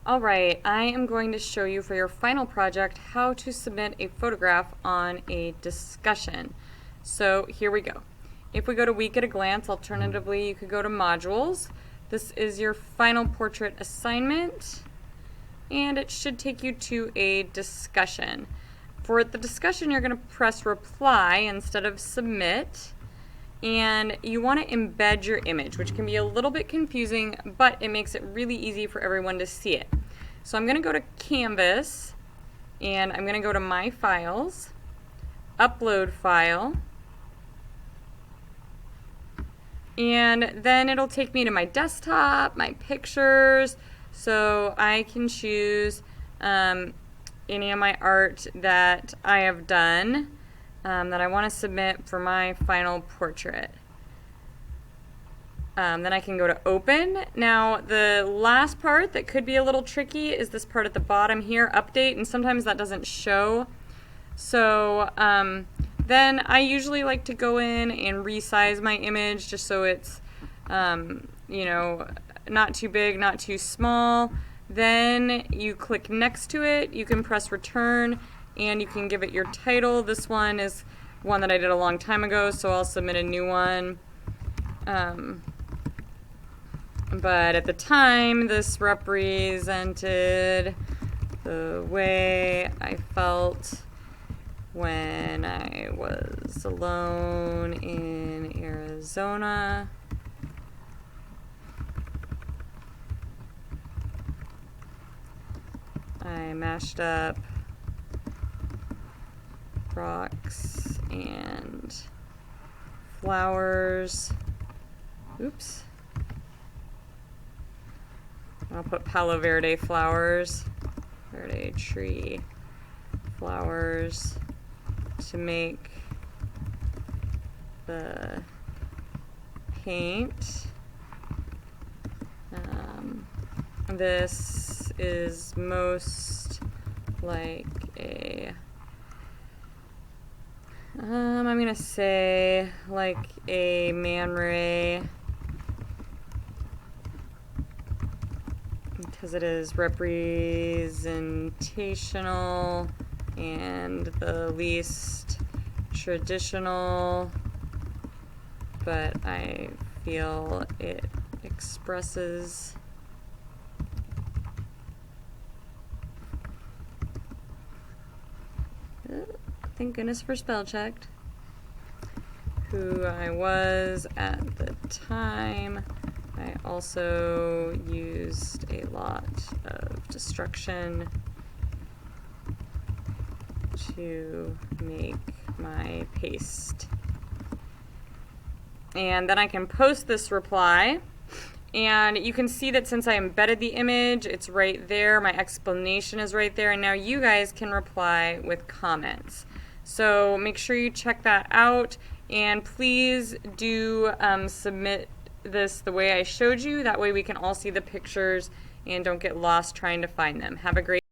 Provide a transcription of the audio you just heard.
All right, I am going to show you for your final project how to submit a photograph on a discussion. So here we go. If we go to Week at a Glance, alternatively you could go to Modules. This is your final portrait assignment and it should take you to a discussion. For the discussion you're going to press Reply instead of Submit. And you want to embed your image, which can be a little bit confusing, but it makes it really easy for everyone to see it. So I'm going to go to Canvas, and I'm going to go to My Files, Upload File, and then it'll take me to my desktop, my pictures, so I can choose any of my art that I have done. That I want to submit for my final portrait. Then I can go to Open. Now the last part that could be a little tricky is this part at the bottom here, Update, and sometimes that doesn't show. So then I usually like to go in and resize my image just so it's you know, not too big, not too small. Then you click next to it, you can press Return, and you can give it your title. This one is one that I did a long time ago, so I'll submit a new one. But at the time, this represented the way I felt when I was alone in Arizona. I mashed up rocks and flowers. Oops. I'll put Palo Verde flowers, Verde tree flowers to make the paint. This is most like a I'm gonna say like a Man Ray because it is representational and the least traditional, but I feel it expresses thank goodness for spell checked. Who I was at the time. I also used a lot of destruction to make my paste. And then I can post this reply. And you can see that since I embedded the image, it's right there. My explanation is right there. And now you guys can reply with comments. So make sure you check that out. And please do submit this the way I showed you. That way we can all see the pictures and don't get lost trying to find them. Have a great